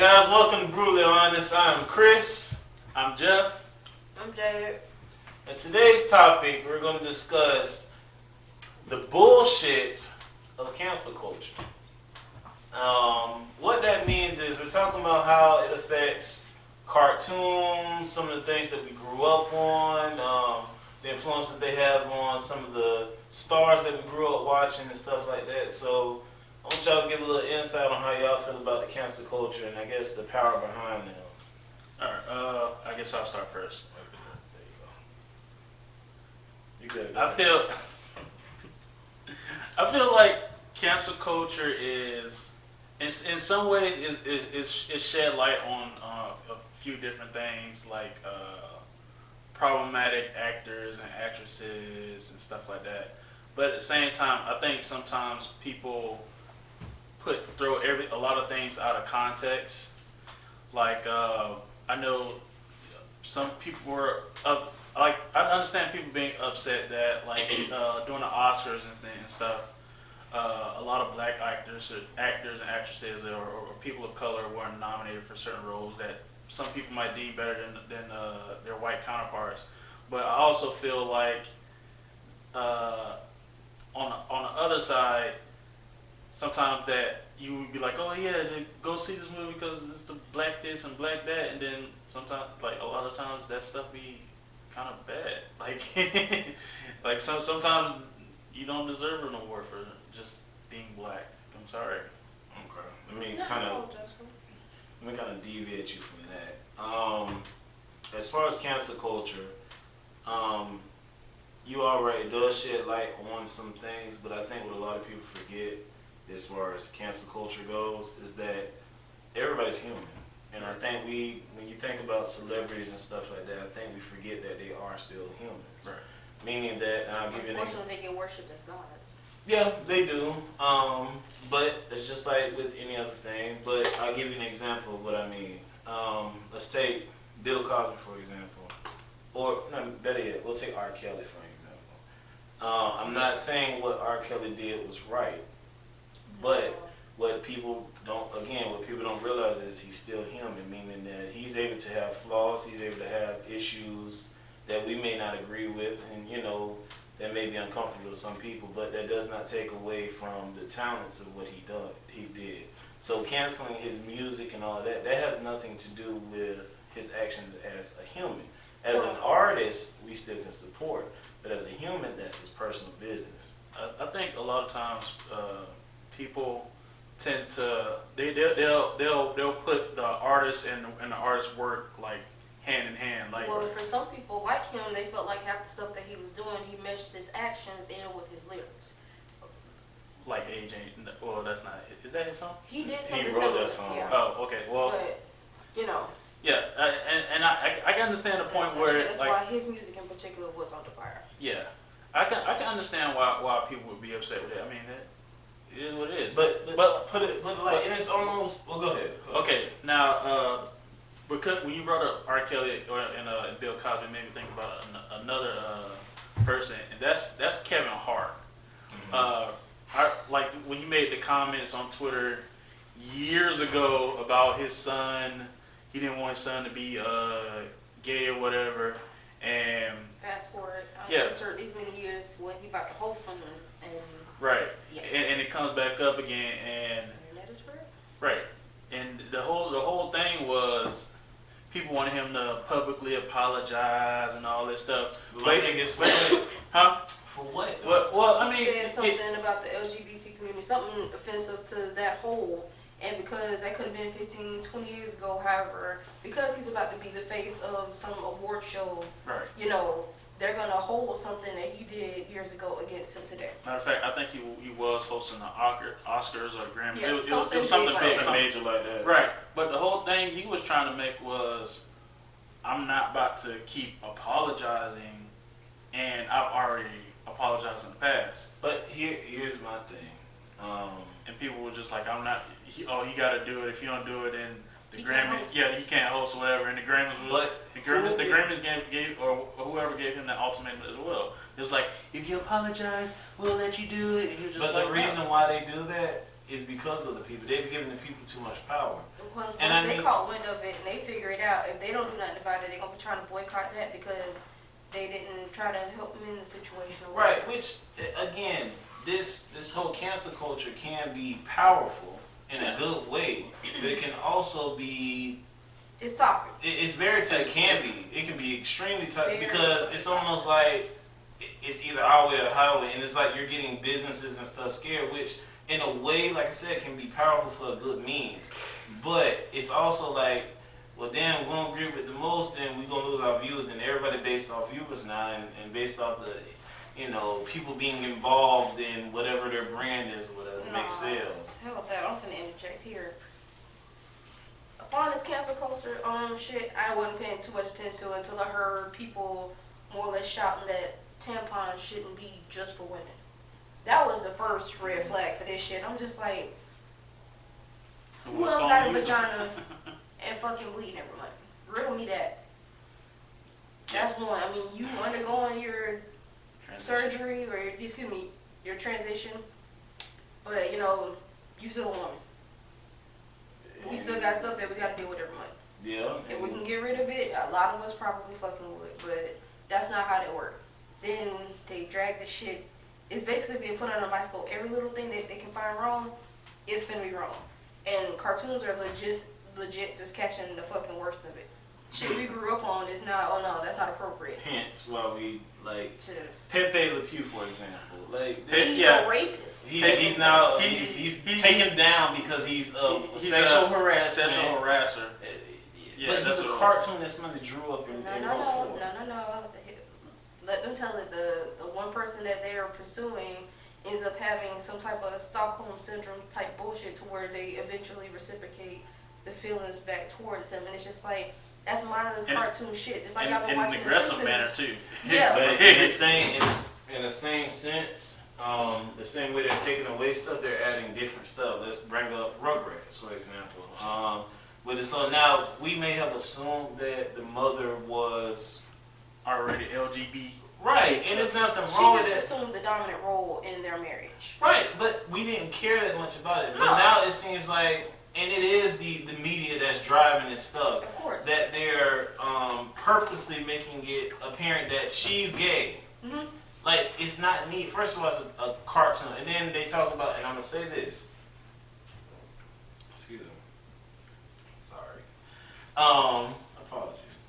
guys, welcome to Brutally Honest. I'm Chris. I'm Jeff. I'm Jared. And today's topic, we're going to discuss the bullshit of cancel culture. What that means is we're talking about how it affects cartoons, some of the things that we grew up on, the influences they have on some of the stars that we grew up watching and stuff like that. So I want y'all to give a little insight on how y'all feel about the cancel culture and I guess the power behind them. Alright, I guess I'll start first. There you go. You good? I feel like cancel culture is, in some ways, is shed light on a few different things like problematic actors and actresses and stuff like that. But at the same time, I think sometimes people throw a lot of things out of context. Like I know some people were I understand people being upset that during the Oscars and stuff, a lot of black actors and actresses or people of color weren't nominated for certain roles that some people might deem better than their white counterparts. But I also feel like on the other side, sometimes that you would be like, oh yeah, go see this movie because it's the black this and black that, and then sometimes, like a lot of times, that stuff be kind of bad. Like sometimes you don't deserve an award for just being black. I'm sorry. Okay. Let me kind of deviate you from that. As far as cancel culture, you are right. It does shed light on some things, but I think what a lot of people forget, as far as cancel culture goes, is that everybody's human. And I think when you think about celebrities and stuff like that, I think we forget that they are still humans. Right. Meaning that, and I'll give you an example. Unfortunately, they get worshipped as gods. Yeah, they do. But it's just like with any other thing. But I'll give you an example of what I mean. Let's take Bill Cosby, for example. Or, no, better yet, we'll take R. Kelly, for example. I'm not saying what R. Kelly did was right. But what people don't realize is he's still human, meaning that he's able to have flaws, he's able to have issues that we may not agree with, and that may be uncomfortable to some people, but that does not take away from the talents of what he did. So canceling his music and all of that has nothing to do with his actions as a human. As an artist, we still can support, but as a human, that's his personal business. I think a lot of times people tend to they'll put the artist and the artist's work like hand in hand. Like, well, for some people like him, they felt like half the stuff that he was doing, he meshed his actions in with his lyrics. Like AJ, well, that's not. Is that his song? He did something He wrote similar. that song. Yeah. Oh, okay. Well, but yeah, and I can understand the point where that's why his music in particular was on the fire. Yeah, I can understand why people would be upset with it. I mean, it is what it is. But put it like, and it's almost. Well, go ahead. Okay, now because when you brought up R. Kelly and Bill Cosby, it made me think about another person, and that's Kevin Hart. Like when he made the comments on Twitter years ago about his son, he didn't want his son to be gay or whatever, and fast forward, insert these many years when he about to host something, and right, yeah. and it comes back up again, and that is fair. right, and the whole thing was people wanted him to publicly apologize and all this stuff. Huh? For what? Well, I mean, he said something about the LGBT community, something offensive to that whole. And because that could have been 15, 20 years ago, however, because he's about to be the face of some award show, right. They're going to hold something that he did years ago against him today. Matter of fact, I think he was hosting the Oscars or Grammys. Yeah, it was something major like that. Right. But the whole thing he was trying to make was, I'm not about to keep apologizing, and I've already apologized in the past. But here's my thing. And people were just like, I'm not. You got to do it. If you don't do it, then the he Grammys, he can't host or whatever. And the Grammys was the Grammys gave or whoever gave him that ultimatum as well. It's like, if you apologize, we'll let you do it. And he was just but the reason why they do that is because of the people. They've given the people too much power. Once And I they mean- caught wind of it and they figure it out, if they don't do nothing about it, they're gonna be trying to boycott that because they didn't try to help them in the situation. Or Right, whatever. which again, this whole cancel culture can be powerful in a good way, but it can also be It's toxic. it's very it can be. It can be extremely toxic Very because it's almost like it's either our way or the highway, and it's like you're getting businesses and stuff scared, which in a way, like I said, can be powerful for a good means. But it's also like, well, damn, we don't agree with the most, then we're gonna lose our viewers, and everybody based off viewers now, and based off the, people being involved in whatever their brand is or whatever to make sales. How about that? I'm finna interject here. Upon this cancel culture shit, I wasn't paying too much attention to it until I heard people more or less shouting that tampons shouldn't be just for women. That was the first red flag for this shit. I'm just like, who else got a vagina and fucking bleeding every month? Riddle me that. That's one. I mean, you undergoing your surgery or your transition, but you still a woman. We still got stuff that we got to deal with every month. Yeah. If we can get rid of it, a lot of us probably fucking would, but that's not how that works. Then they drag the shit. It's basically being put under a microscope. Every little thing that they can find wrong is finna be wrong. And cartoons are legit just catching the fucking worst of it. Shit we grew up on is not, oh no, that's not appropriate. Hence why we like Just Pepe Le Pew, for example. Like he's a rapist. he's now he's taken down because he's a sexual harasser. Sexual harasser. Yeah, but he's a cartoon that somebody drew up and wrote for. No. Let them tell it the one person that they are pursuing ends up having some type of Stockholm syndrome type bullshit to where they eventually reciprocate the feelings back towards him, and it's just like that's mindless cartoon shit. It's like I've been in watching an The aggressive Simpsons. manner too. Yeah. But in the same sense, the same way they're taking away stuff, they're adding different stuff. Let's bring up Rugrats, for example. So now we may have assumed that the mother was Already LGBT. right, and there's nothing wrong with She that. just assumed the dominant role in their marriage. Right, but we didn't care that much about it. But No. now it seems like, and it is the media that's driving this stuff, Of course. that they're purposely making it apparent that she's gay. Mhm. Like, it's not neat. First of all, it's a cartoon. And then they talk about, and I'm going to say this. Excuse me. Sorry. Apologies.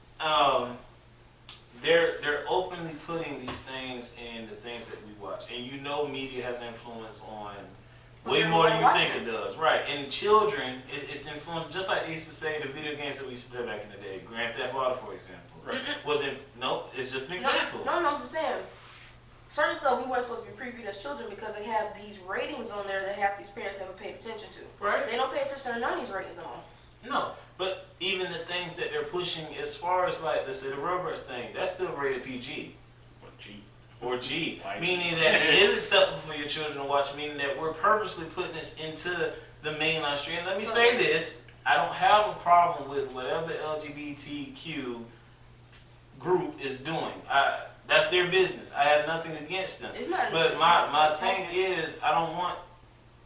They're openly putting these things in the things that we watch. And media has influence on way more than you think it does. Right. And children, it's influenced, just like they used to say the video games that we used to play back in the day. Grand Theft Auto, for example. Right. Nope, it's just an example. No, I'm just saying. Certain stuff we weren't supposed to be previewed as children because they have these ratings on there that half these parents never paid attention to. Right. They don't pay attention to none of these ratings no more. No, but even the things that they're pushing as far as like, let's say the Rugrats thing, that's still rated PG. Or G. Meaning that it is acceptable for your children to watch, meaning that we're purposely putting this into the mainline stream. Let me say this, I don't have a problem with whatever LGBTQ group is doing. That's their business. I have nothing against them. It's not. But my thing is, I don't want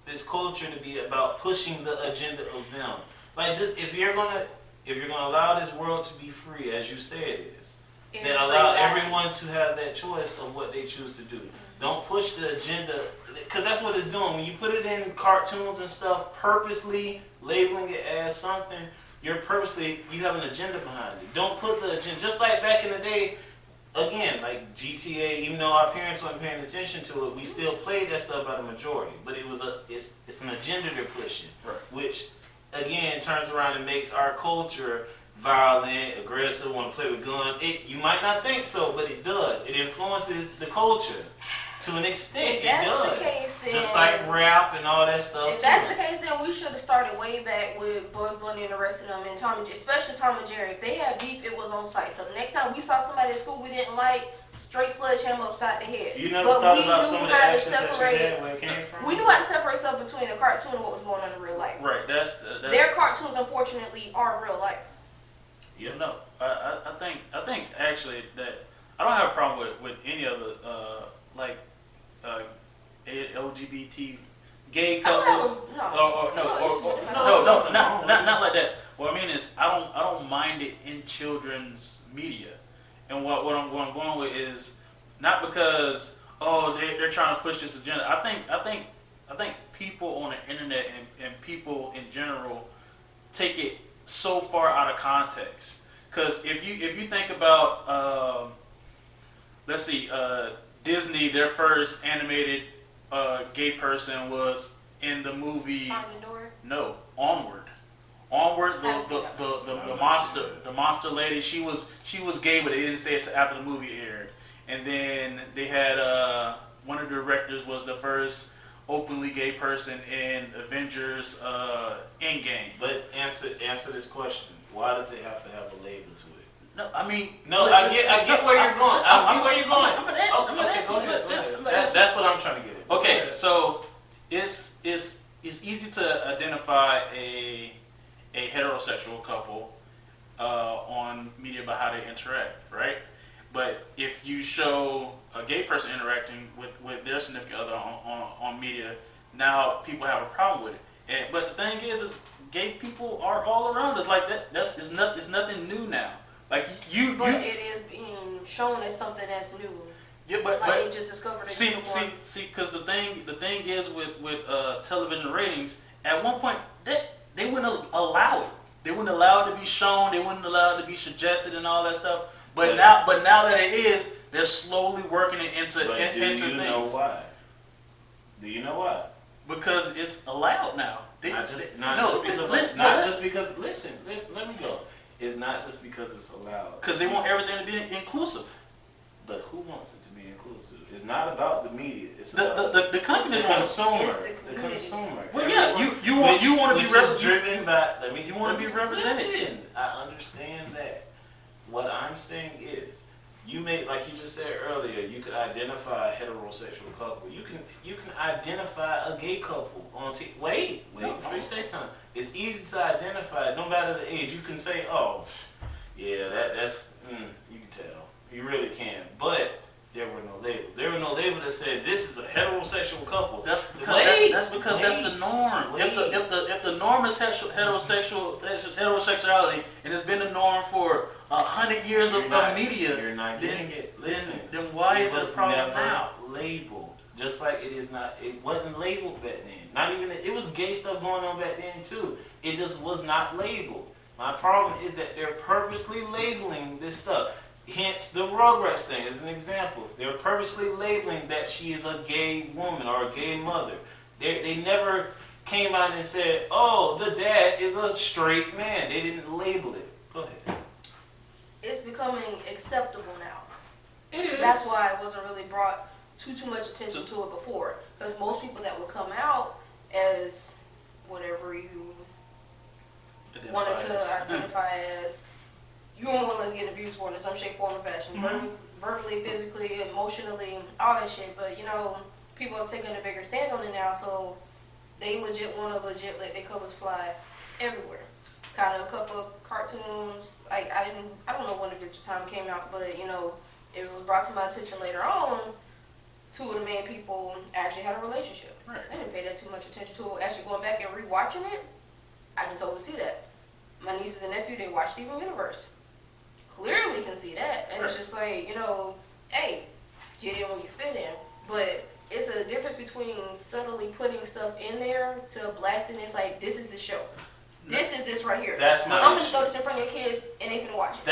this culture to be about pushing the agenda of them. Like, just if you're gonna allow this world to be free, as you say it is, then allow everyone to have that choice of what they choose to do. Don't push the agenda, because that's what it's doing. When you put it in cartoons and stuff, purposely labeling it as something, you have an agenda behind it. Don't put the agenda, just like back in the day. Again, like GTA, even though our parents weren't paying attention to it, we still played that stuff by the majority. But it's an agenda they're pushing, Right. which again turns around and makes our culture violent, aggressive, want to play with guns. You might not think so, but it does. It influences the culture to an extent. If that's it does. the case, then, just like rap and all that stuff. If that's the case, then we should have started way back with Bugs Bunny and the rest of them, and Tom and Jerry, especially Tom and Jerry. If they had beef, it was on site. So the next time we saw somebody at school we didn't like, straight sledgehammer upside the head. You never but thought we about knew some of the how to actions that you separate. had, where it came from? We knew how to separate stuff between a cartoon and what was going on in real life. Right. That's Their cartoons, unfortunately, are real life. Yeah, no. I think actually that I don't have a problem with any of the LGBT gay couples, not like that. What I mean is, I don't mind it in children's media, and what I'm going with is not because they're trying to push this agenda. I think people on the internet and people in general take it so far out of context. Because if you think about let's see, Disney, their first animated gay person was in the movie. No, Onward. Onward, the monster lady. She was gay, but they didn't say it till after the movie aired. And then they had one of the directors was the first openly gay person in Avengers Endgame. But answer this question: why does it have to have a label to it? No, I mean, I get where you're going. I get where you're going. Okay, go ahead. That's what I'm trying to get at. Okay, so it's easy to identify a heterosexual couple on media by how they interact, right? But if you show a gay person interacting with their significant other on media, now people have a problem with it. But the thing is gay people are all around us. Like that. It's nothing new now. Like But it is being shown as something that's new. Yeah, but they just discovered it. See, because the thing is with television ratings, at one point they wouldn't allow it. They wouldn't allow it to be shown. They wouldn't allow it to be suggested and all that stuff. But now that it is, they're slowly working it into things. Do you know why? Do you know why? Because it's allowed now. Listen, let me go. It's not just because it's allowed. Because they want everything to be inclusive. But who wants it to be inclusive? It's not about the media. It's about the companies want consumer. The consumer. Well, yeah, you want to be driven by. You want to be represented. Listen, I understand that. What I'm saying is, you may, like you just said earlier, you could identify a heterosexual couple. You can identify a gay couple on Wait, before you say something. It's easy to identify, no matter the age. You can say, oh, yeah, that's you can tell. You really can. But there were no labels. There were no label that said this is a heterosexual couple. That's because that's the norm. If the norm is heterosexuality, and it's been the norm for 100 years of media, you're not getting it. Listen, then why is it a problem now? Labeled. Just like it is not. It wasn't labeled back then. Not even. It was gay stuff going on back then too. It just was not labeled. My problem is that they're purposely labeling this stuff. Hence the Rugrats thing as an example. They're purposely labeling that she is a gay woman or a gay mother. They never came out and said, oh, the dad is a straight man. They didn't label it. Go ahead. It's becoming acceptable now. It is. That's why it wasn't really brought too much attention to it before. Because most people that would come out as whatever you wanted to identify as, you were more or less getting abused for it in some shape, form, or fashion. Mm-hmm. Verbally, physically, emotionally, all that shit. But, people have taken a bigger stand on it now, so they legit want to let their colors fly everywhere. Kind of a couple of cartoons. Like, I don't know when Adventure Time came out, but, it was brought to my attention later on. Two of the main people actually had a relationship. Right. I didn't pay that too much attention to it. Actually going back and rewatching it, I can totally see that. My nieces and nephew, they watch Steven Universe. Clearly can see that. And It's just like, hey, get in when you fit in. But it's a difference between subtly putting stuff in there to blasting it. It's like, this is the show. This is this right here. That's my I'm gonna throw this in front of your kids and they finna watch it.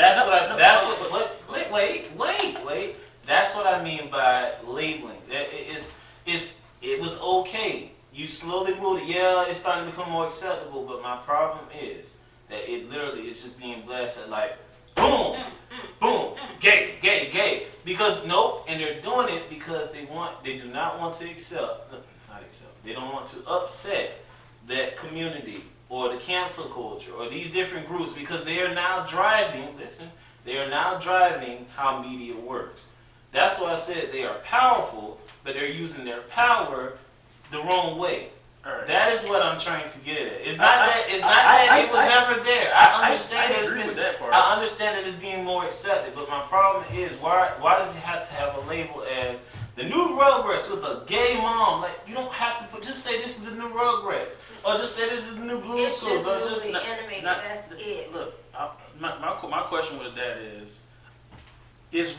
Wait. That's what I mean by labeling. It was okay. You slowly moved it. Yeah, it's starting to become more acceptable, but my problem is that it literally is just being blasted like, boom, boom, gay. Because and they're doing it because they do not want to they don't want to upset that community or the cancel culture or these different groups because they are now driving how media works. That's why I said they are powerful, but they're using their power the wrong way. Right. That is what I'm trying to get at. It's not that it was never there. I understand I understand that it's being more accepted, but my problem is why does it have to have a label as The new Rugrats with a gay mom. Like, you don't have to just say this is the new Rugrats. Or just say this is the new Blue It's Schools. Or just just newly animated. That's it. Look, my question with that is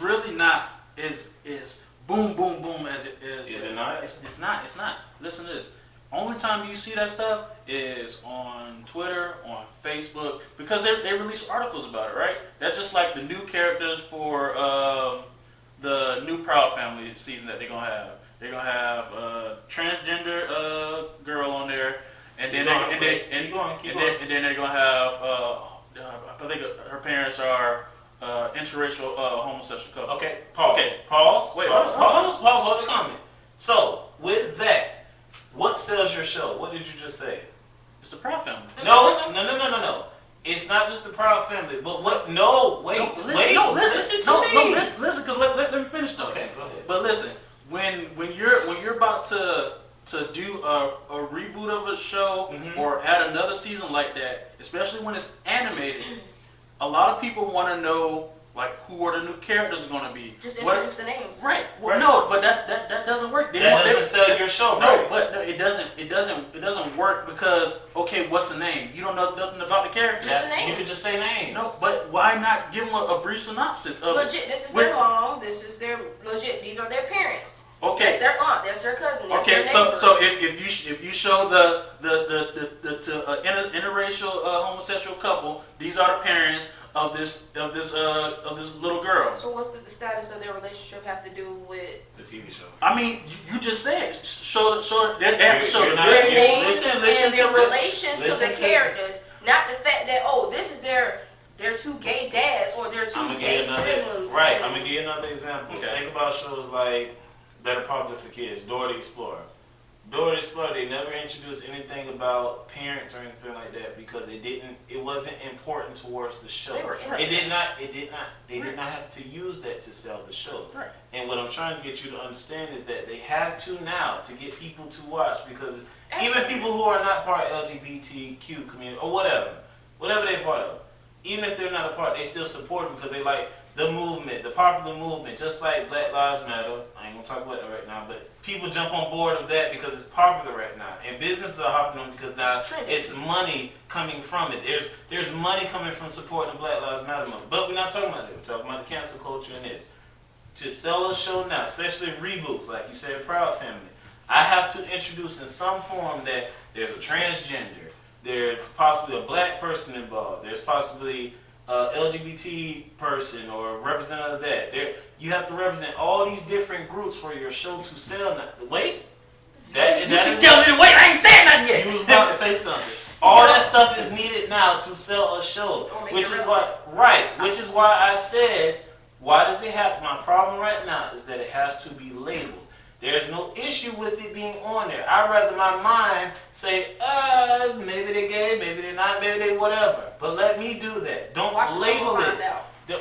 really not is boom boom boom as it is. Is it not? It's not. It's not. Listen to this. Only time you see that stuff is on Twitter, on Facebook, because they release articles about it, right? That's just like the new characters for the new Proud Family season that they're gonna have. They're gonna have a transgender girl on there, and then they're gonna have I think her parents are interracial homosexual couple. Okay, pause. Okay. Pause. Wait, Pause. Hold the comment. So, with that, what sells your show? What did you just say? It's the Proud Family. No. It's not just the Proud Family, but what? No, wait, listen because let me finish though. Okay, go ahead. But listen, when you're about to do a reboot of a show or add another season like that, especially when it's animated, a lot of people want to know like who are the new characters going to be. Just introduce the names. Right. Well, no, but that doesn't work. That doesn't sell your show, no, right? but no, it doesn't work because what's the name? You don't know nothing about the characters. You could just say names. No, but why not give them a brief synopsis of legit? This is their mom. This is their legit. These are their parents. Okay. That's their aunt. That's their cousin. That's okay. Their So if you show the interracial homosexual couple, these are the parents of this little girl. So what's the status of their relationship have to do with the TV show? I mean, you just said show they have to show their names and their relations to the characters, not the fact that this is their two gay dads or their two gay siblings. Right. I'm gonna give you another example. Okay. Think about shows like that are popular for kids. Dora the Explorer. Dora the Explorer, they never introduced anything about parents or anything like that because it wasn't important towards the show. They did not have to use that to sell the show. Right. And what I'm trying to get you to understand is that they have to now to get people to watch because even people who are not part of LGBTQ community or whatever they're part of, even if they're not a part, they still support it because they like the movement, the popular movement, just like Black Lives Matter. I ain't gonna talk about that right now, but people jump on board of that because it's popular right now, and businesses are hopping on because now it's money coming from it. There's money coming from supporting the Black Lives Matter movement, but we're not talking about that. We're talking about the cancel culture and this. To sell a show now, especially reboots, like you said, Proud Family, I have to introduce in some form that there's a transgender, there's possibly a black person involved, there's possibly LGBT person or a representative of that. You have to represent all these different groups for your show to sell. Wait, that is wait. I ain't saying nothing yet. You was about to say something. All that stuff is needed now to sell a show, which is why I said, why does it happen? My problem right now is that it has to be labeled. There's no issue with it being on there. I'd rather my mind say, maybe they're gay, maybe they're not, maybe they whatever. But let me do that. Don't label it.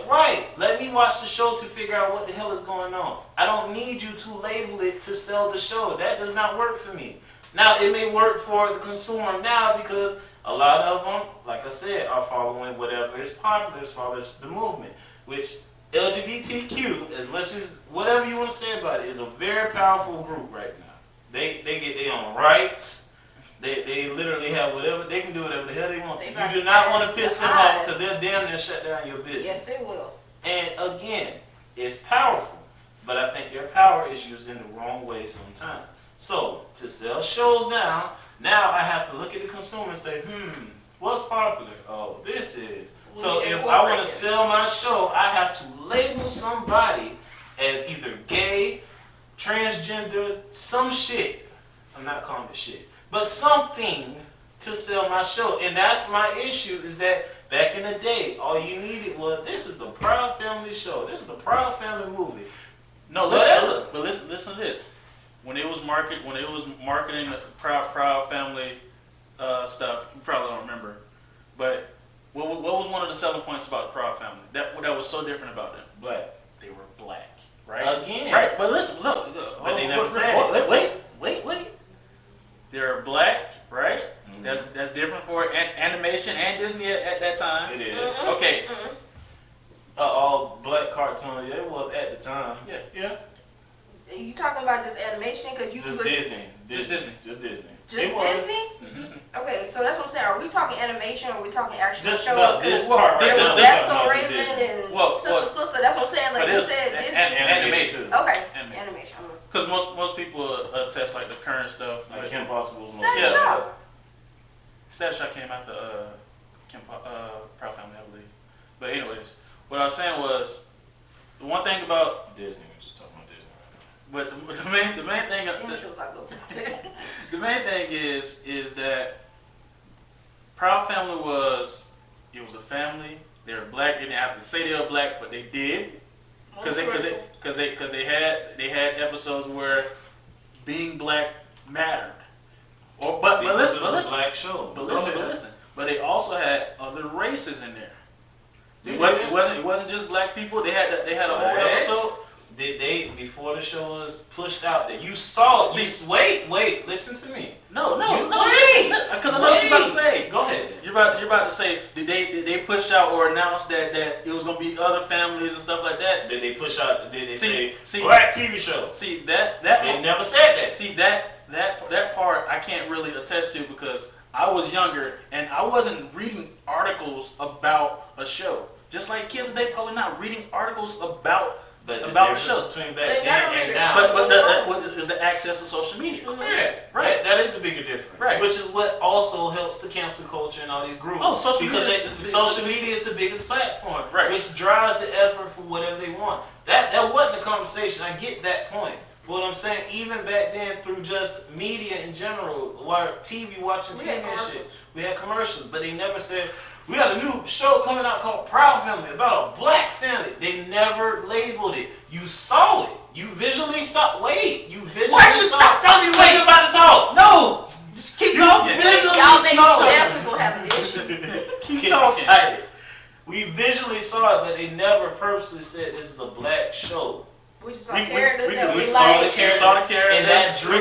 Right. Let me watch the show to figure out what the hell is going on. I don't need you to label it to sell the show. That does not work for me. Now, it may work for the consumer now because a lot of them, like I said, are following whatever is popular as far as the movement, which LGBTQ, as much as whatever you want to say about it, is a very powerful group right now. They get their own rights. They literally have whatever, they can do whatever the hell they want to. You do not want to piss them off because they'll damn near shut down your business. Yes, they will. And again, it's powerful, but I think their power is used in the wrong way sometimes. So to sell shows now I have to look at the consumer and say, what's popular? Oh, this is. So if I want to sell my show, I have to label somebody as either gay, transgender, some shit. I'm not calling it shit, but something to sell my show. And that's my issue is that back in the day, all you needed was, this is the Proud Family show. This is the Proud Family movie. No, listen to this. When it was marketing the Proud Family stuff, you probably don't remember, but what was one of the selling points about the Proud Family? That was so different about them. Black. They were black, right? Again. Right, but listen, look. But they never said Wait. They're black, right? Mm-hmm. That's different for animation and Disney at that time. It is. Mm-hmm. Okay. Mm-hmm. All black cartoon, it was at the time. Yeah. Are you talking about just animation? Cause you Just was, Disney. Just Disney. Just Disney. Just It was. Disney? Mm-hmm. Okay, so that's what I'm saying. Are we talking animation or are we talking actual Just shows? about this 'Cause part right there was now. That's we're So talking about just Raven Disney. and Well, Sister. That's what I'm saying. Like but you it's said, Disney. animated. Okay, Animated. animation. Because most people test like the current stuff. Like Kim Possible's most. Status Yeah. Shock. Status Shock came out the Proud Family, I believe. But anyways, what I was saying was the one thing about Disney. We're just talking about Disney right now. but the main thing Damn, sure about go. the main thing is that Proud Family was a family. They were black. They didn't have to say they were black, but they did because they had episodes where being black mattered. But listen, black show. But listen. But they also had other races in there. It wasn't just black people. They had a whole episode. Did they before the show was pushed out? That you saw? Wait. Listen to me. No. Wait. Because I know what you're about to say. Go ahead. You're about to say did they push out or announce that it was gonna be other families and stuff like that? Did they push out? Did they say black TV show? See that They never said that. See that part I can't really attest to because I was younger and I wasn't reading articles about a show. Just like kids today probably not reading articles about the show. Between back then and now. But is the access to social media. Yeah, right. That is the bigger difference. Right. Which is what also helps the cancel culture and all these groups. Oh, social media is the biggest platform. Right. Which drives the effort for whatever they want. That wasn't a conversation. I get that point. But what I'm saying, even back then through just media in general, while TV, watching TV and shit, we had commercials. But they never said, we got a new show coming out called Proud Family about a black family. They never labeled it. You saw it. You visually saw. Wait. You visually saw. Tell me what you're about to talk. No. Just keep talking. Y'all make me definitely gonna have an issue. Keep talking. Excited. We visually saw it, but they never purposely said this is a black show. We just saw characters that we we saw like. the characters, and that drew.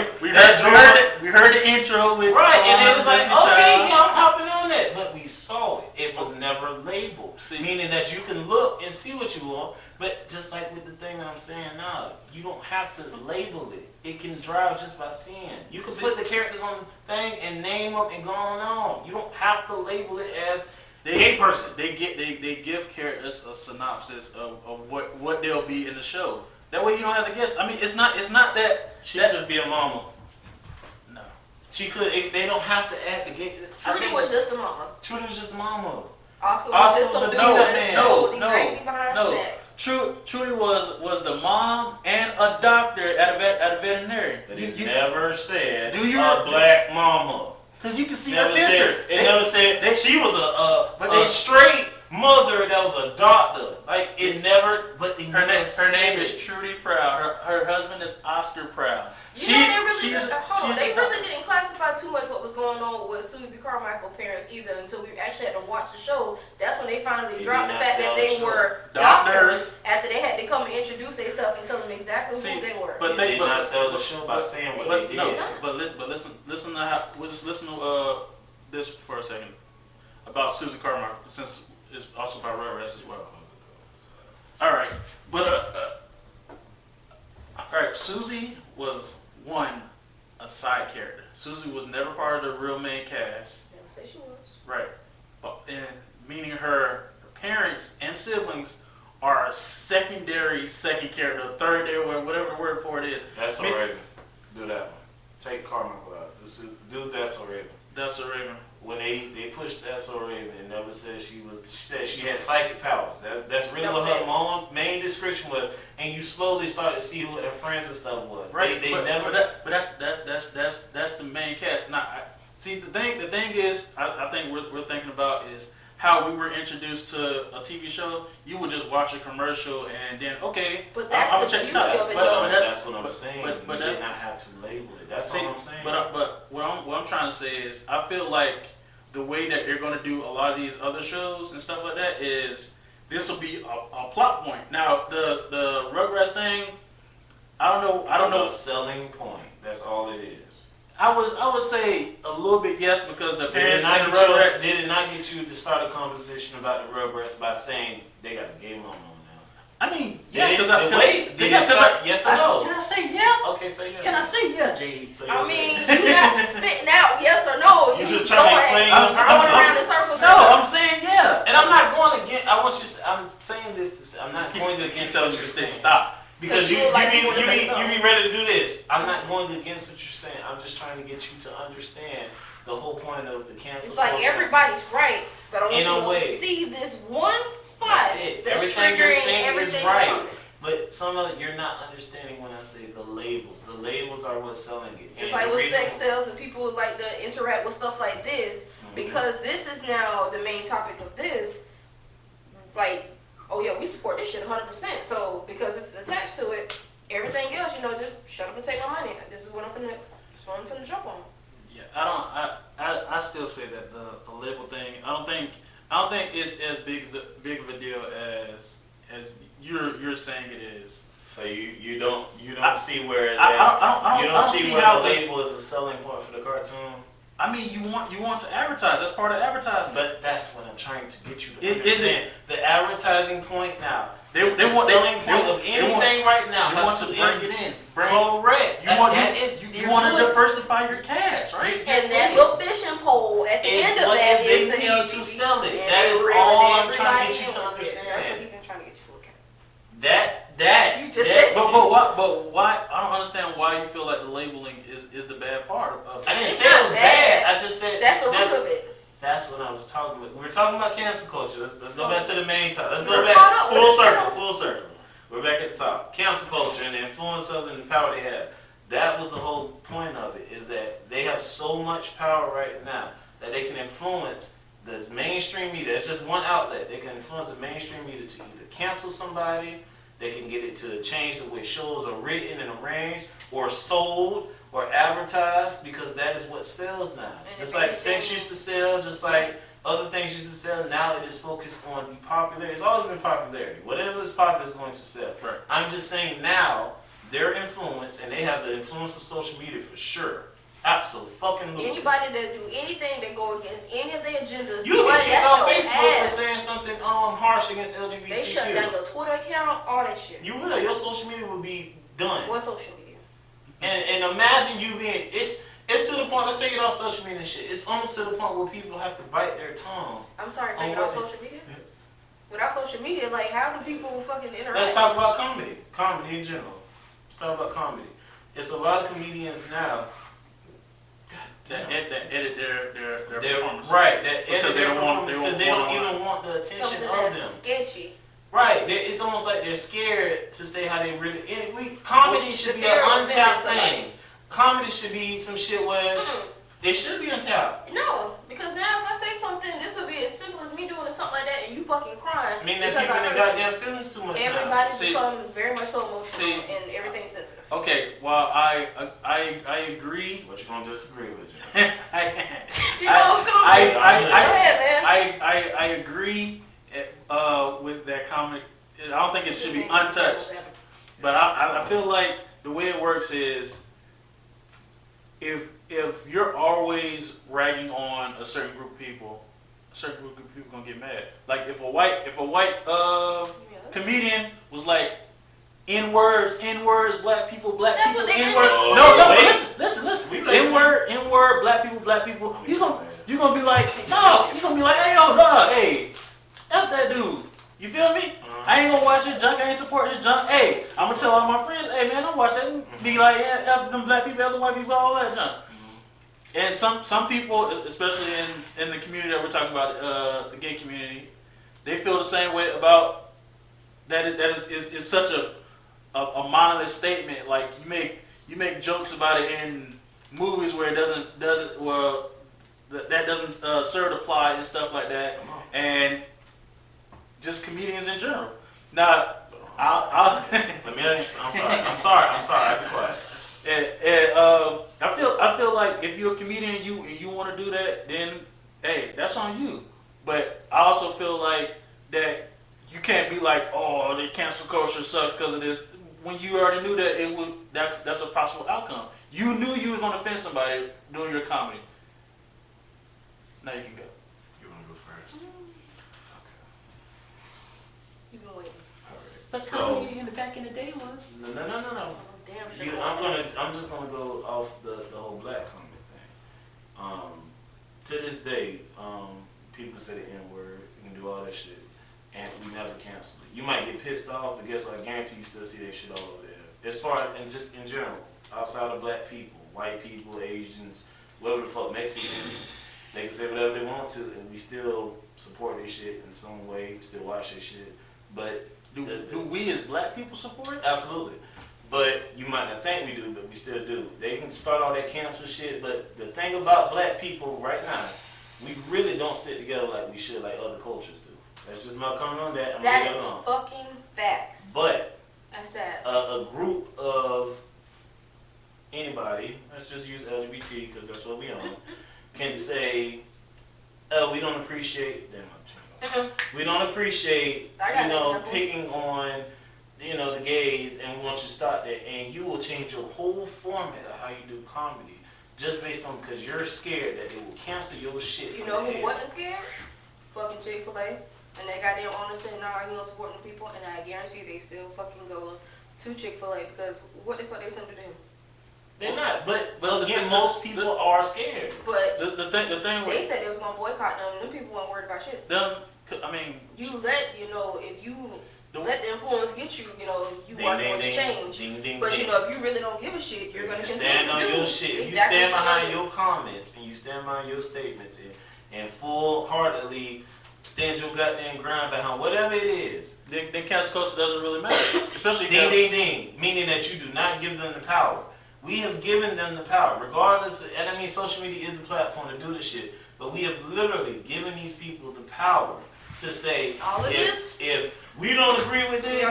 We heard the intro with right, and then it's like, okay, Child. yeah, I'm hopping on that, but we saw it. It was never labeled, meaning that you can look and see what you want. But just like with the thing that I'm saying now, you don't have to label it. It can drive just by seeing. You can put the characters on the thing and name them and go on. You don't have to label it as gay person. They give characters a synopsis of what they'll be in the show. That way you don't have to guess. I mean, it's not that She could just be a mama. No, she could. They don't have to add the gay. Trudy was just a mama. Trudy was just mama. Oscar was just some dude that's holding gravy behind snacks. Trudy was the mom and a doctor at a veterinary. But it never said do you a black mama. Because you can see never her picture. It never said that she was a straight mother that was a doctor. Like it never. But her name is Trudy Proud. Her husband is Oscar Proud. They really didn't classify too much what was going on with Susie Carmichael's parents either until we actually had to watch the show. That's when they finally dropped the fact that they were doctors after they had to come and introduce themselves and tell them exactly who they were. But they did not sell the show by saying what they did. No, but listen to how. We'll just listen to this for a second about Susie Carmichael since it's also about Rugrats as well. All right, but all right, Susie was a side character. Susie was never part of the real main cast. Never say she was. Right. And meaning her parents and siblings are a secondary second character, third whatever the word for it is. That's so Raven. Do that one. Take Carmichael out. Do That's so Raven. That's so Raven. When they pushed That's so Raven, it never said she said she had psychic powers. That's really what her main description was. And you slowly started to see who her friends and stuff was. Right. They but never. That's the main cast. See the thing is, I think we're thinking about is how we were introduced to a TV show. You would just watch a commercial and then But that's I'm gonna check this out. That's what I'm saying. But you did not have to label it. That's all I'm saying. But what I'm trying to say is, I feel like the way that they're going to do a lot of these other shows and stuff like that is this will be a plot point. Now the Rugrats thing, I don't know. It's a selling point. That's all it is. I would say a little bit yes because the parents and the Rugrats. Did it not get you to start a conversation about the Rugrats by saying they got a gay mama on now? I mean, yeah, because yes or no? Can I say yeah? Okay, say yeah. Can I say yeah, JD? I mean, you not spitting out yes or no. You just trying to explain. I'm going around in circles. No, I'm saying yeah. And I'm not going against. I'm saying this to say I'm not going against what you're saying. Stop. Because you be ready to do this. I'm not going against what you're saying. I'm just trying to get you to understand the whole point of the cancel. It's like culture. Everybody's right, but I want you to see this one spot that's everything you're saying everything is right. But some of it you're not understanding when I say the labels. The labels are what's selling it. Just like with sex sales and people like to interact with stuff like this, because this is now the main topic of this. Like, oh yeah, we support this shit 100%. So because it's attached to it, everything else, just shut up and take my money. This is what I'm finna jump on. Yeah, I still say that the label thing. I don't think it's as big of a deal as you're saying it is. So you don't see where you don't see where the label is a selling point for the cartoon. I mean, you want to advertise. That's part of advertising. But that's what I'm trying to get you to understand. The advertising point now. The selling point of anything right now has to bring it in. Correct. You want to diversify your cast, right? And that little fishing pole at the end of that is the need to sell it. That is all I'm trying to get you to understand. That's what he's been trying to get you to look at. That you just said. But why? I don't understand why you feel like the labeling is the bad part of it. I didn't say it was bad. I just said that's the root of it. That's what I was talking about. We were talking about cancel culture. Let's go back to the main topic. Let's go back full circle. We're back at the top. Cancel culture and the influence of it and the power they have. That was the whole point of it, is that they have so much power right now that they can influence the mainstream media. It's just one outlet. They can influence the mainstream media to either cancel somebody, they can get it to change the way shows are written and arranged or sold or advertised, because that is what sells now. And just like sex used to sell, just like other things used to sell, now it is focused on the popularity. It's always been popularity. Whatever is popular is going to sell. Right. I'm just saying now, their influence, and they have the influence of social media for sure. Absolutely. Anybody that do anything that go against any of their agendas, you get kicked off Facebook for saying something harsh against LGBTQ. They shut down your Twitter account, all that shit. You will. Your social media will be done. What social media? And imagine you being it's to the point. Let's take it off social media and shit. It's almost to the point where people have to bite their tongue. I'm sorry, take it off social media. Without social media, like how do people fucking interact? Let's talk about comedy. Comedy in general. Let's talk about comedy. It's a lot of comedians now that edit their performances. Right, that edit their performances because they don't even want the attention of them. Sketchy. Right, it's almost like they're scared to say how they really. Comedy should be an untapped thing. Comedy should be some shit where it should be untapped. No, because now if I say something, this would be as simple as me doing something like that and you fucking crying. I mean that people in goddamn feelings too much. Everybody's become very much so emotional and everything's sensitive. Okay, well I agree. What you gonna disagree with? You know what's going on? Go ahead, man. I agree with that comment. I don't think it should be untouched. But I feel like the way it works is if you're always ragging on a certain group of people, a certain group of people gonna get mad. Like if a white comedian was like N-words, black people, N-words. No, listen. N-word, black people. You gonna be like, no, you gonna be like, hey, yo, dog, hey, F that dude. You feel me? I ain't gonna watch his junk. I ain't support his junk. Hey, I'm gonna tell all my friends, hey man, don't watch that. Be like, yeah, F them black people, F them white people, all that junk. And some people, especially in the community that we're talking about, the gay community, they feel the same way about that. That is such a mindless statement. Like you make jokes about it in movies where it doesn't that doesn't serve the plot and stuff like that, and just comedians in general. Now, I'm sorry. I'll be quiet. I feel like if you're a comedian, you want to do that, then hey, that's on you. But I also feel like that you can't be like, oh, the cancel culture sucks because of this. When you already knew that that's a possible outcome. You knew you was going to offend somebody doing your comedy. Now you can go. You want to go first? You've been waiting. But So Kanye in the back in the day was. no. Damn sure. I'm just gonna go off the whole black comment thing. To this day, people say the N word, you can do all that shit, and we never cancel it. You might get pissed off, but guess what? I guarantee you still see that shit all over there. As far as, and just in general, outside of black people, white people, Asians, whatever the fuck, Mexicans, they can say whatever they want to, and we still support this shit in some way, we still watch this shit. But Do we as black people support it? absolutely. But you might not think we do, but we still do. They can start all that cancel shit, but the thing about black people right now, we really don't stick together like we should, like other cultures do. That's just my comment on that. I'm That gonna leave is it alone. fucking facts. But That's sad. a group of anybody, let's just use LGBT because that's what we own, can say, oh, we don't appreciate them. We don't appreciate, picking on, the gays, and we want you to stop that, and you will change your whole format of how you do comedy just based on because you're scared that they will cancel your shit. You know who wasn't scared? Fucking Chick-fil-A. And they got their owner saying, nah, he don't support the people, and I guarantee they still fucking go to Chick-fil-A because what the fuck they gonna do to him? They're not, but again, most people are scared. But the thing they said they was gonna boycott them. Them people weren't worried about shit. I mean, You let if you let the influence get you, you are going to change. But if you really don't give a shit, you're gonna continue stand to on do your shit. exactly You stand what behind you're your comments and you stand behind your statements and full-heartedly stand your goddamn ground behind whatever it is. then cancel culture doesn't really matter, especially Ding, meaning that you do not give them the power. We have given them the power, regardless. And I mean, social media is the platform to do this shit, but we have literally given these people the power to say, all of this. If we don't agree with this,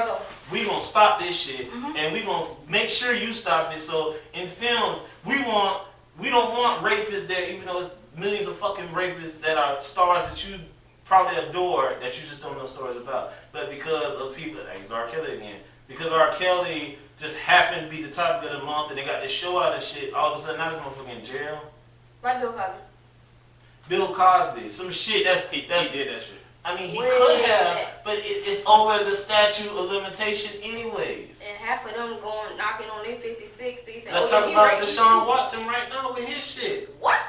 we gonna stop this shit, and we gonna make sure you stop it. So in films, we don't want rapists there, even though it's millions of fucking rapists that are stars that you probably adore that you just don't know stories about. But because of people, like it's R. Kelly again, because R. Kelly just happened to be the topic of the month and they got this show out of shit, all of a sudden now this motherfucker in jail. Like Bill Cosby. Bill Cosby, some shit he did that shit. I mean, he could have, but it's over the statute of limitation anyways. And half of them knocking on their 50s, 60s. Let's talk about Deshaun Watson right now with his shit. What?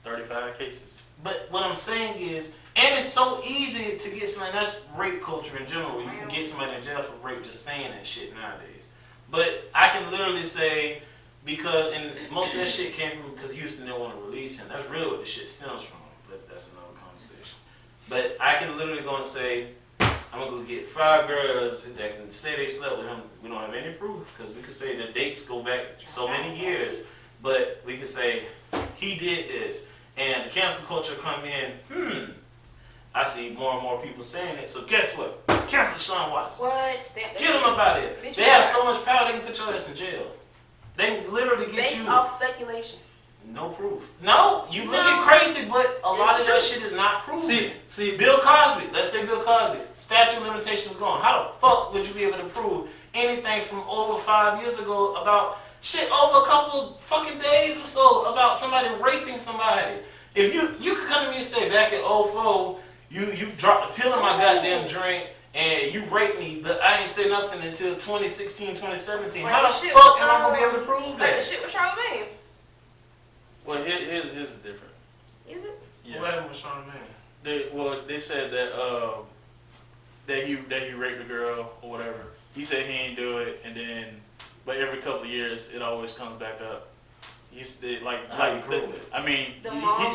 35 cases. But what I'm saying is, and it's so easy to get somebody, that's rape culture in general. You can get somebody in jail for rape just saying that shit nowadays. But I can literally say, because, and most of that shit came from because Houston didn't want to release him. That's really what the shit stems from, but that's another conversation. But I can literally go and say, I'm going to go get 5 girls that can say they slept with him. We don't have any proof because we can say the dates go back so many years. But we can say, he did this. And the cancel culture come in, I see more and more people saying it. So guess what? Cancel Deshaun Watson. What? Get him up out of here. They have so much power they can put your ass in jail. They can literally get you. Based off speculation. No proof. No, you looking crazy, but a lot of that shit is not proven. See, Bill Cosby. Let's say Bill Cosby. Statute of limitations was gone. How the fuck would you be able to prove anything from over 5 years ago about shit over a couple fucking days or so about somebody raping somebody? If you could come to me and say back in 04, you dropped a pill in my goddamn drink and you raped me, but I ain't say nothing until 2016, 2017. How the fuck am I gonna be able to prove Like that? the shit with Charlamagne. well, his is different. Is it? Yeah. What happened with Charlamagne? They said that he raped a girl or whatever. He said he ain't do it, and then but every couple of years it always comes back up. He's How you prove it? I mean,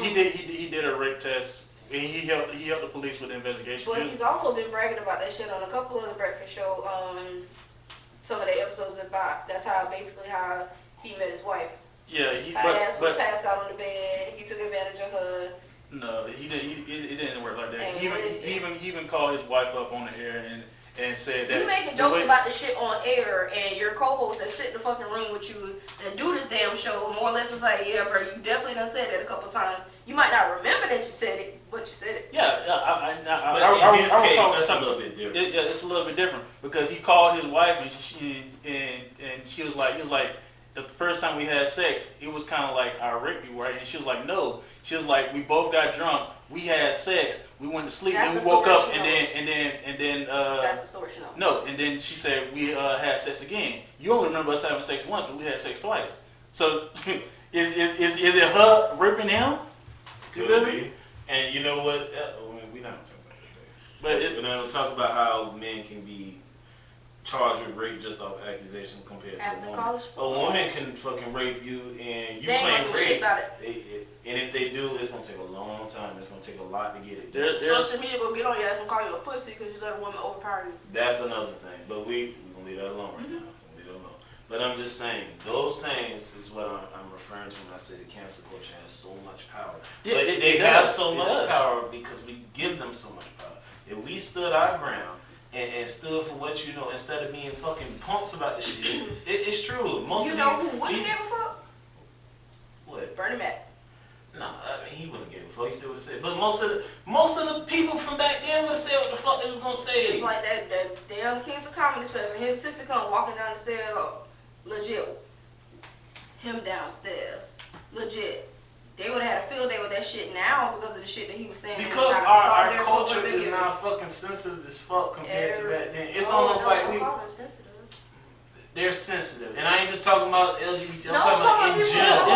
he did a rape test. And he helped the police with the investigation. But he's also been bragging about that shit on a couple of the breakfast show. Some of the episodes about that's basically how he met his wife. Yeah, Her ass was passed out on the bed. He took advantage of her. No, he didn't. It didn't work like that. And He even called his wife up on the air and said that you making jokes about the shit on air, and your co-host that sit in the fucking room with you and do this damn show more or less was like, yeah, bro, you definitely done said that a couple times. You might not remember that you said it, but you said it. Yeah, But in his case, that's a little bit different. It's a little bit different because he called his wife and she was like, the first time we had sex, it was kind of like, I raped you, right? And she was like, no. She was like, we both got drunk. We had sex. We went to sleep. That's Then a we woke up, story and then. That's the story she knows. No, and then she said we had sex again. You only remember us having sex once, but we had sex twice. So, is it her ripping him? Could be. And you know what? We're not talking about that. But we're not going to talk about how men can be charged with rape just off accusations compared to a woman. A woman can fucking rape you and you claim rape. Shit about it. And if they do, it's going to take a long time. It's going to take a lot to get it. Social media going to get on your ass and call you a pussy because you let a woman overpower you. That's another thing. But we're going to leave that alone right now. Leave that alone. But I'm just saying, those things is what I'm referring to when I say the cancel culture has so much power. Yeah, but they have so much power because we give them so much power. If we stood our ground and stood for what you know instead of being fucking punks about the shit, it's true. Most you of know who wouldn't give a fuck? What? Bernie Mac. No, I mean he wouldn't give a fuck. He still would say. But most of the people from back then would have said what the fuck they was gonna say. It's like that damn Kings of Comedy special. His sister come walking down the stairs, legit. Him downstairs, legit. They would have had a field day with that shit now because of the shit that he was saying. Because our culture is now fucking sensitive as fuck compared to back then. It's almost like they're sensitive. And I ain't just talking about LGBT, I'm talking about in general.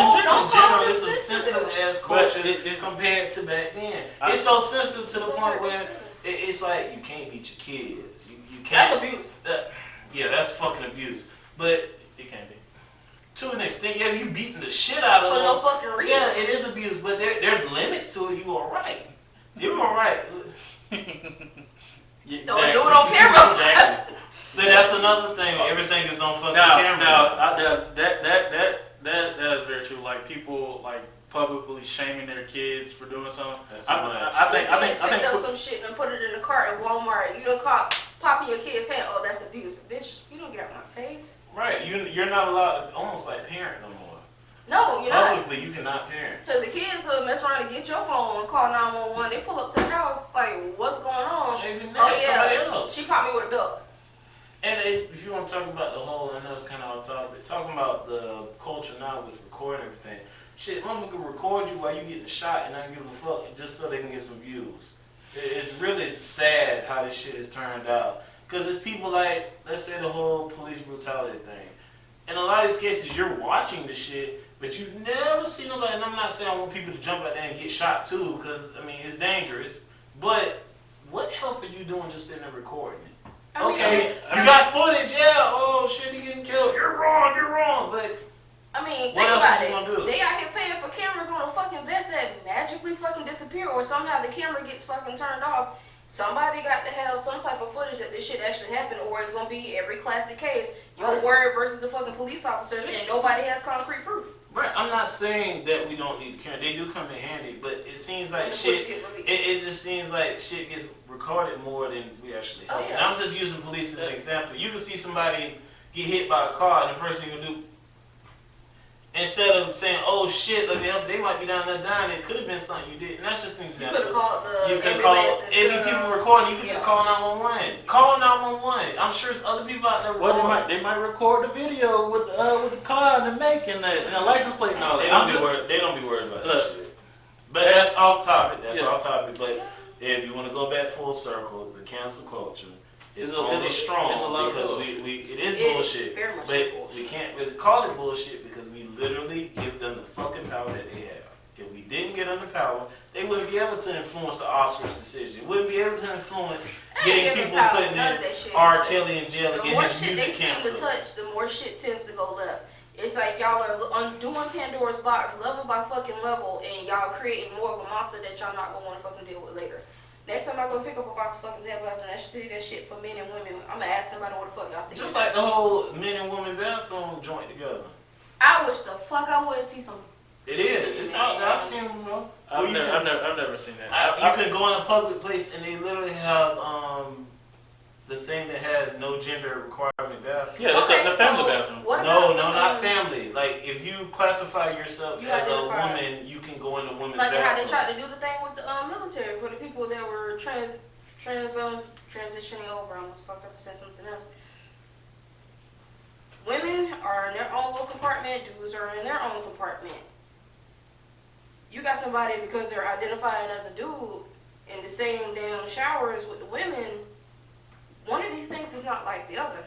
In general, it's a sensitive ass culture compared to back then. It's so sensitive to the point where it's like you can't beat your kids. You can't. That's abuse. Yeah, that's fucking abuse. But it can be. To an extent, yeah, if you beating the shit out of them. For no fucking reason. Yeah, it is abuse, but there's limits to it. You alright. You're alright. Yeah, don't do it on camera. Exactly. But that's another thing. Everything is on fucking camera. That is very true. Like people like publicly shaming their kids for doing something. That's too much. I think up some shit and put it in the cart at Walmart. You don't popping your kid's hand. Oh, that's abuse, bitch. You don't get out my face. Right. You're not allowed to almost like parent no more. No, you're not. Publicly, you cannot parent. Because the kids will mess around and get your phone and call 911. They pull up to the house like, what's going on? Somebody else. She caught me with a belt. And if you want to talk about the whole, I know it's kind of off topic, talking about the culture now with recording everything. Shit, motherfucker record you while you getting shot and not give a fuck just so they can get some views. It's really sad how this shit has turned out. Because it's people like, let's say the whole police brutality thing. In a lot of these cases, you're watching the shit, but you never see nobody, and I'm not saying I want people to jump out there and get shot too, because, I mean, it's dangerous. But what help are you doing just sitting there recording it? Okay, you got footage, yeah, oh shit, he getting killed. You're wrong, but I mean, what think else about is it. you gonna do? They out here paying for cameras on a fucking vest that magically fucking disappear, or somehow the camera gets fucking turned off. Somebody got to have some type of footage that this shit actually happened, or it's gonna be every classic case. Your word versus the fucking police officers, and nobody has concrete proof. Right, I'm not saying that we don't need the camera. They do come in handy, but it seems like shit. It just seems like shit gets recorded more than we actually help. And I'm just using police as an example. You can see somebody get hit by a car, and the first thing you do, instead of saying, "Oh shit, let me help," they might be down there dying. It could have been something you did, and that's just an example. You could have called the. You could call any people recording. You could just call 911. Call 911. I'm sure there's other people out there. Well, they might record the video with the car and the make and the license plate and all that. They don't be worried about that shit. But that's off topic. That's off topic. But if you want to go back full circle, the cancel culture is only strong because it is bullshit. But we can't really call it bullshit because we literally give them the fucking power that they have. If we didn't get them the power, they wouldn't be able to influence the Oscars decision. Wouldn't be able to influence getting people putting in R. Kelly in jail and getting his music canceled. The more shit they seem to touch, the more shit tends to go left. It's like y'all are undoing Pandora's box level by fucking level, and y'all creating more of a monster that y'all not gonna want to fucking deal with later. Next time I go pick up a box of fucking tampons and that shit for men and women, I'm gonna ask somebody what the fuck y'all stick. Just like the whole men and women bathroom joint together. I wish the fuck I would see some. It is. It's out there. I've seen them, bro. I've never seen that. You could go in a public place and they literally have the thing that has no gender requirement bathroom. Yeah, that's the family bathroom. No, not family. Like if you classify yourself as a woman, you can go in the women's bathroom. Like how they tried to do the thing with the military for the people that were transitioning over. I almost fucked up and said something else. women are in their own little compartment, dudes are in their own compartment. You got somebody because they're identifying as a dude in the same damn showers with the women. One of these things is not like the other.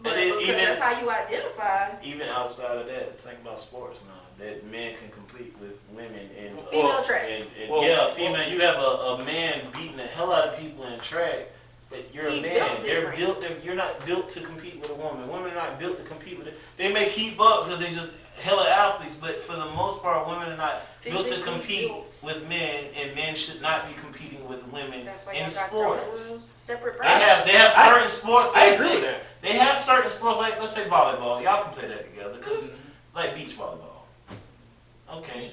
But because that's how you identify. Even outside of that, think about sports now. That men can compete with women in female track. Female. You have a man beating the hell out of people in track, but you're a man. They're built. You're not built to compete with a woman. Women are not built to compete with it. They may keep up because they just hella athletes, but for the most part, women are not built to compete with men, and men should not be competing with women in sports. Separate they have certain sports. I agree with that. They have certain sports, like let's say volleyball. Y'all can play that together, because like beach volleyball. Okay,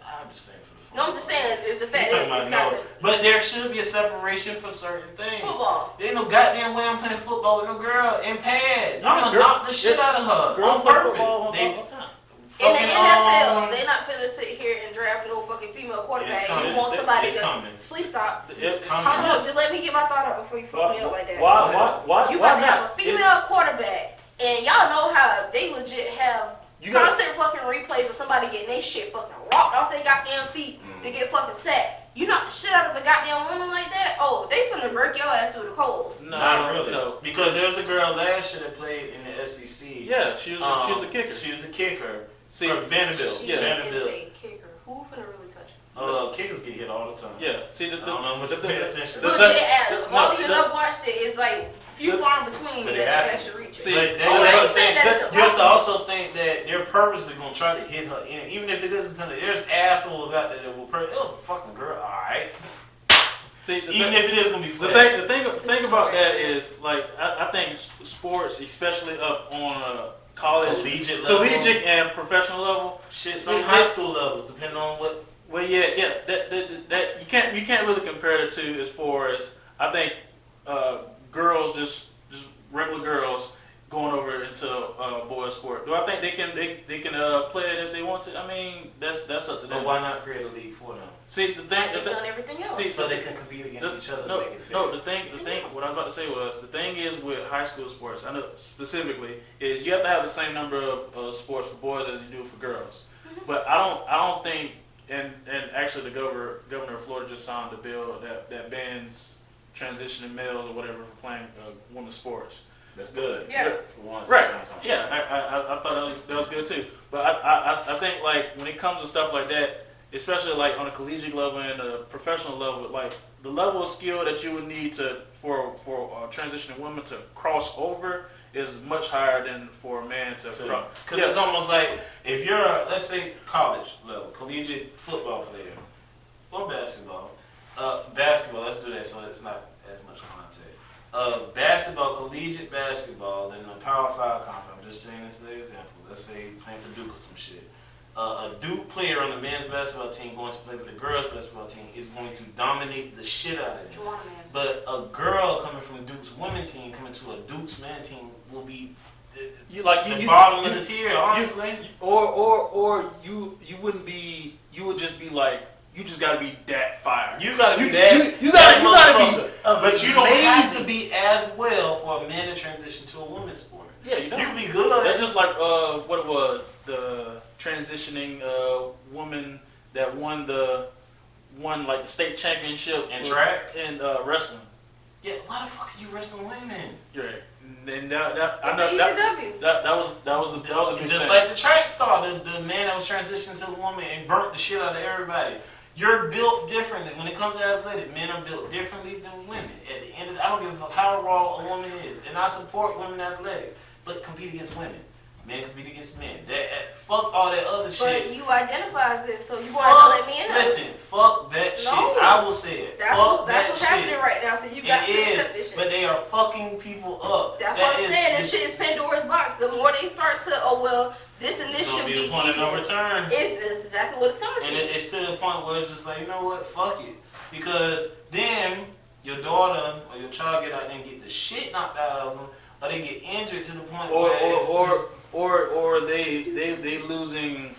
I'm just saying for the fun. No, I'm just saying it's the fact that it's got the... But there should be a separation for certain things. Football. There ain't no goddamn way I'm playing football with no girl in pads. I'm gonna knock the shit out of her on purpose. All the time. In the NFL, they not finna sit here and draft no fucking female quarterback. You want somebody to... Please stop. Calm down. Just let me get my thought out before you fuck me up like that. Why? You about to have a female quarterback, and y'all know how they legit have constant fucking replays of somebody getting their shit fucking rocked off their goddamn feet to get fucking sacked. You knock the shit out of a goddamn woman like that? Oh, they finna break your ass through the coals. No, not really. No. Because there was a girl last year that played in the SEC. Yeah, she was the kicker. She was the kicker. See, for Vanderbilt. She is a kicker. Who finna really touch her? Kickers get hit all the time. Yeah. See, I don't know much to pay attention. Legit, all you have watched it is like few far in between that you actually reach it. See, you have to also think that they're purposely gonna try to hit her in, even if it isn't gonna. There's assholes out there that will. It was a fucking girl, all right. See, even if it is gonna be flat. The thing about that is, like, I think sports, especially up on collegiate and professional level, some high school levels, depending on what. Well, yeah, that you can't really compare the two as far as I think girls, just regular girls going over into boys sport. Do I think they can play it if they want to? I mean, that's up to them. But why not create a league for them? See, they've done everything else. So they can compete against each other. No, the thing. What I was about to say was the thing is with high school sports. I know specifically is you have to have the same number of sports for boys as you do for girls. Mm-hmm. But I don't think. And actually, the governor of Florida just signed a bill that bans transitioning males or whatever for playing women's sports. That's good. Yeah. For once, right. Yeah, I thought that was good too. But I think like when it comes to stuff like that, especially like on a collegiate level and a professional level, like the level of skill that you would need for transitioning women to cross over is much higher than for a man to cross. Because it's almost like if you're, let's say, college level, collegiate football player, or basketball. Basketball, let's do that so it's not as much contact. Basketball, collegiate basketball in the Power 5 conference, I'm just saying this as an example. Let's say playing for Duke or some shit. A Duke player on the men's basketball team going to play for the girls' basketball team is going to dominate the shit out of them. But a girl coming from Duke's women's team coming to a Duke's man team will be the bottom of the tier, honestly. Or you wouldn't be. You would just be like. You just gotta be that fire. You gotta be that. You gotta be. But you don't have to be as well for a man to transition to a women's sport. Yeah, you can be good. That's just like what it was, the transitioning woman that won like the state championship in track and wrestling. Yeah, why the fuck are you wrestling women? You're right. And that was the big just thing. like the track star, the man that was transitioning to a woman and burnt the shit out of everybody. You're built differently. When it comes to athletic, men are built differently than women. At the end of I don't give a fuck how raw a woman is. And I support women athletic, but compete against women. Men compete against men. Fuck all that other shit. But you identify as this, so you want to let me in. Listen, fuck that shit. I will say it. That's what's happening right now. So you got to accept this shit. But they are fucking people up. That's what I'm saying. This shit is Pandora's box. The more they start to, this and this should be the point of no return. It's exactly what it's coming to. And it's to the point where it's just like, you know what, fuck it. Because then your daughter or your child get out there and get the shit knocked out of them, or they get injured to the point or they losing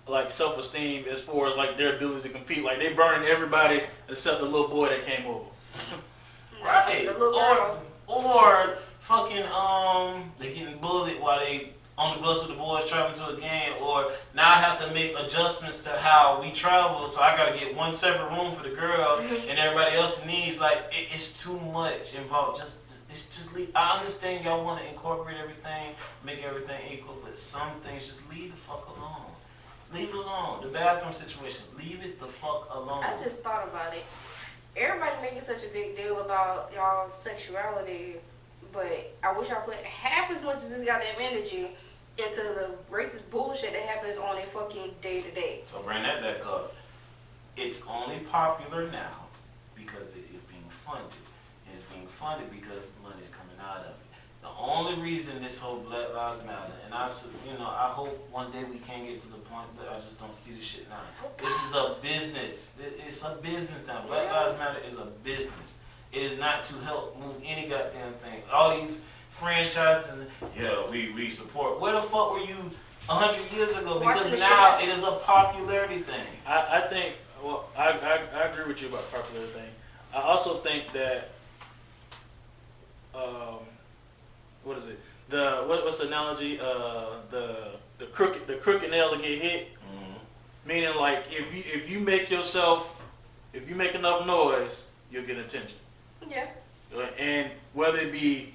like self-esteem as far as like their ability to compete. Like they burning everybody except the little boy that came over. Right. The little girl. Or fucking they getting bullied while they on the bus with the boys traveling to a game, or now I have to make adjustments to how we travel, so I gotta get one separate room for the girl and everybody else needs. Like it's too much involved. Just leave. I understand y'all want to incorporate everything, make everything equal, but some things just leave the fuck alone. Leave it alone. The bathroom situation, leave it the fuck alone. I just thought about it. Everybody making such a big deal about y'all's sexuality, but I wish I put half as much as this goddamn energy into the racist bullshit that happens on a fucking day to day. So bring that back up. It's only popular now because it is being funded. It's being funded because money's coming out of it. The only reason this whole Black Lives Matter, and I hope one day we can get to the point, but I just don't see this shit now. This is a business. It's a business now. Black Lives Matter is a business. It is not to help move any goddamn thing. All these franchises, yeah, we support. Where the fuck were you 100 years ago? Because now it is a popularity thing. I think, well, I agree with you about the popularity thing. I also think that, what is it? What's the analogy? The crooked nail will get hit. Mm-hmm. Meaning, like, if you make enough noise, you'll get attention. Yeah. And whether it be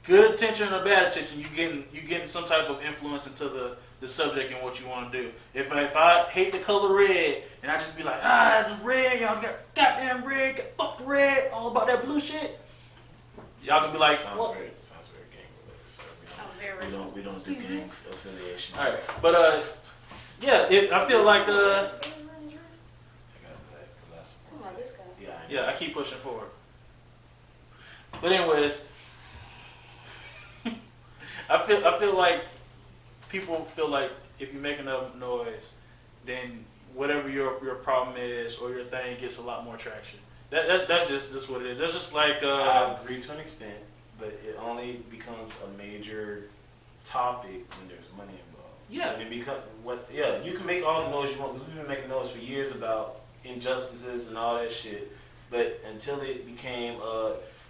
good attention or bad attention, you getting some type of influence into the subject and what you want to do. If I hate the color red and I just be like, it's red, y'all got goddamn red, fuck the red, all about that blue shit, y'all can be like, what? Sounds very gang related. So we don't do gang affiliation. All right, but I feel like I keep pushing forward. But anyways, I feel like people feel like if you make enough noise, then whatever your problem is or your thing gets a lot more traction. That's just what it is. That's just like I agree to an extent, but it only becomes a major topic when there's money involved. Yeah. And you can make all the noise you want, because we've been making noise for years about injustices and all that shit, but until it became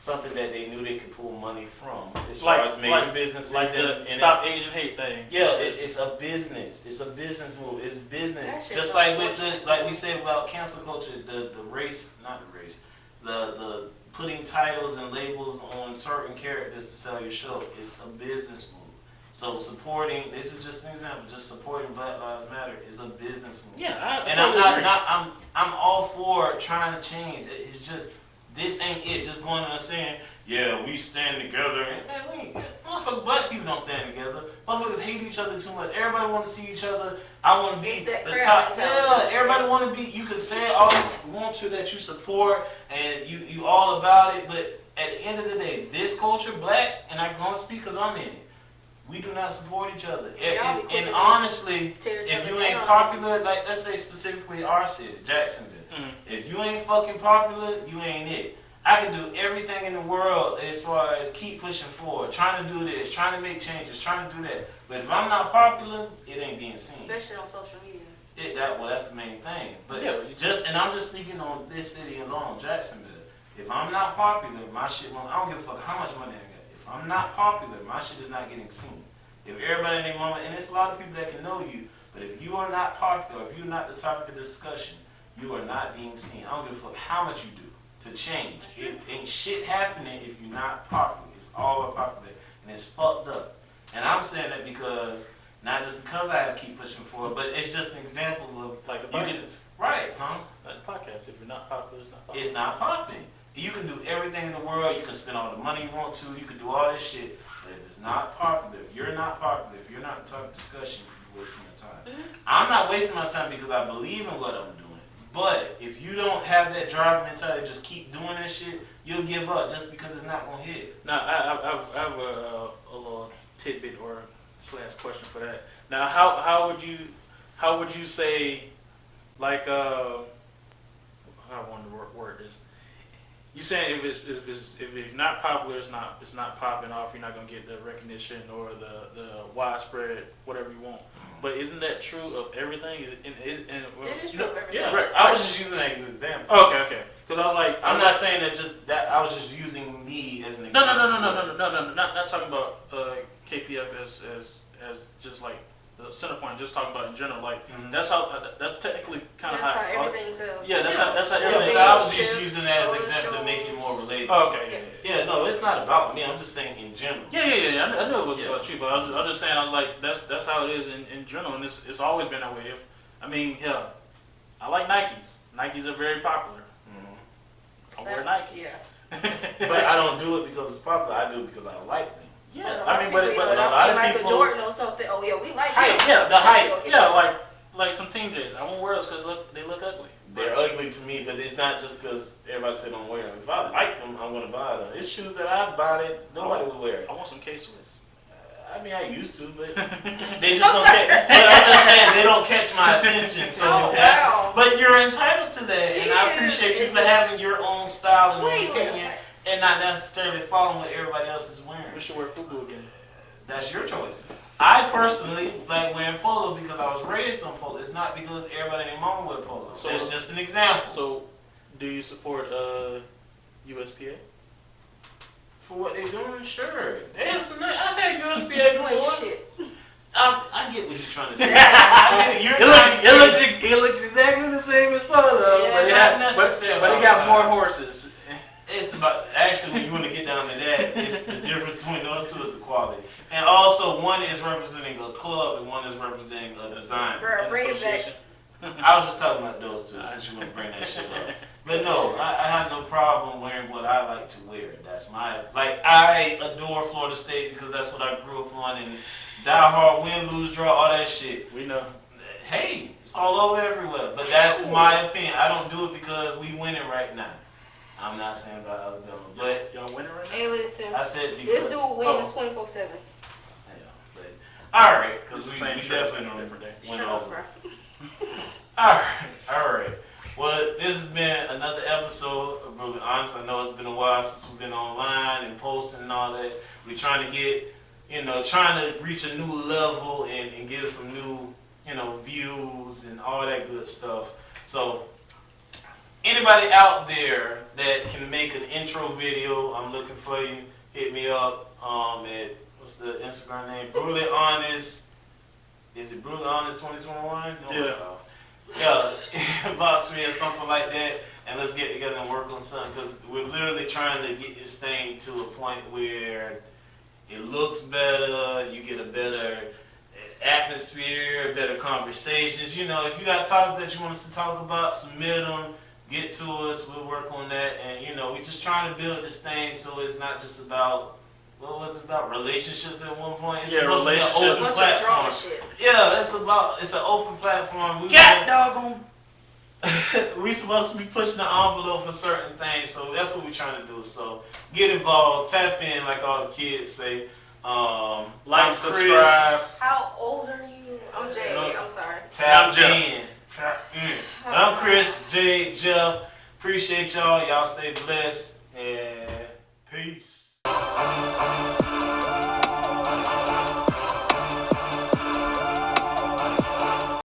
something that they knew they could pull money from, as far as major businesses, like the Stop Asian Hate thing. Yeah, it's a business. It's a business move. It's business. Just like with like we say about cancel culture, the putting titles and labels on certain characters to sell your show. It's a business move. So supporting, this is just an example, just supporting Black Lives Matter is a business move. Yeah, I'm all for trying to change. It's just, this ain't it. Just going and saying, yeah, we stand together. And motherfuckers, black people don't stand together. Motherfuckers hate each other too much. Everybody want to see each other. I want to be the top. Yeah, everybody want to be. You can say all you want to that you support and you all about it. But at the end of the day, this culture, black, and I'm going to speak because I'm in it. We do not support each other. And honestly, if you ain't popular, like let's say specifically our city, Jacksonville, if you ain't fucking popular, you ain't it. I can do everything in the world as far as keep pushing forward, trying to do this, trying to make changes, trying to do that. But if I'm not popular, it ain't being seen. Especially on social media. That's the main thing. But and I'm just speaking on this city alone, Jacksonville. If I'm not popular, my shit won't. I don't give a fuck how much money I got. If I'm not popular, my shit is not getting seen. If everybody in their mama, and it's a lot of people that can know you, but if you are not popular, if you're not the topic of discussion, you are not being seen. I don't give a fuck how much you do to change. It ain't shit happening if you're not popular. It's all about popular, and it's fucked up. And I'm saying that because, not just because I have to keep pushing forward, but it's just an example of like the podcast. Right, huh? Like the podcast. If you're not popular, it's not popular. It's not popping. You can do everything in the world. You can spend all the money you want to. You can do all this shit. But if it's not popular, if you're not popular, if you're not the type of discussion, you're wasting your time. I'm not wasting my time because I believe in what I'm doing. But if you don't have that driving mentality, just keep doing this shit, you'll give up just because it's not going to hit. Now, I have a little tidbit or / question for that. Now, how would you say, like, how I want to word this? You saying if it's not popular, it's not popping off. You're not gonna get the recognition or the widespread whatever you want. But isn't that true of everything? It is true of everything. Yeah, right. I was just using that as an example. Okay. Because I was like, I'm not saying that just that. I was just using me as an example. No. Not talking about KPF as just like the center point. Just talking about in general. Like that's technically kind of how everything sells. Yeah, that's how Yeah, everything. but I was just using that as an example to make it more relatable. Oh, okay. Yeah, no, it's not about me. I'm just saying in general. Yeah. I know it was about you, but I was just saying. I was like, that's how it is in general, and it's always been that way. I like Nikes. Nikes are very popular. I wear Nikes. Yeah. But I don't do it because it's popular. I do it because I like them. Yeah, I mean, but a lot of Michael Jordan or something. Oh yeah, we like hype. him. Yeah, the hype. Yeah, like some team J's. I won't wear those because they look ugly. They're ugly to me, but it's not just because everybody said don't wear them. If I like them, I'm gonna buy them. It's shoes that I buy that nobody would wear. I want some K-Swiss. I mean, I used to, but they just don't catch. But I'm just saying they don't catch my attention. So but you're entitled to that, and I appreciate you for having your own style and opinion, and not necessarily following what everybody else is wearing. We should wear FUBU again. That's your choice. I personally like wearing polo because I was raised on polo. It's not because everybody in mama wear polo. So it's just an example. So, do you support USPA? For what they doing, sure. They have some. I've had USPA before. I get what you're trying to do. It looks exactly the same as polo, but it got more horses. It's about actually when you want to get down to that, it's the difference between those two is the quality, and also one is representing a club and one is representing a design. Bring it back. I was just talking about those two since you want to bring that shit up. But no, I have no problem wearing what I like to wear. That's I adore Florida State because that's what I grew up on, and die hard, win, lose, draw, all that shit. We know. Hey, it's all over everywhere. But that's my opinion. I don't do it because we winning right now. I'm not saying about Alabama, but y'all winning right now. Hey, listen. I said because this dude wins 24/7. Yeah, but all right, because we definitely on a different day. Went over. All right. Well, this has been another episode of Brutally Honest. I know it's been a while since we've been online and posting and all that. We're trying to get, trying to reach a new level and give some new, views and all that good stuff. So, anybody out there that can make an intro video, I'm looking for you. Hit me up at, what's the Instagram name? Brutally Honest. Is it Brutally Honest 2021? Yeah. Yeah, box me or something like that, and let's get together and work on something, because we're literally trying to get this thing to a point where it looks better, you get a better atmosphere, better conversations. If you got topics that you want us to talk about, submit them, get to us, we'll work on that, and we're just trying to build this thing so it's not just about, what was it about? Relationships at one point? It's supposed to be an open platform. Yeah, it's an open platform. We supposed to be pushing the envelope for certain things, so that's what we're trying to do. So get involved, tap in, like all the kids say. Like, subscribe. How old are you? I'm Jay. I'm sorry. Tap in. I'm Chris, Jay, Jeff. Appreciate y'all. Y'all stay blessed and peace.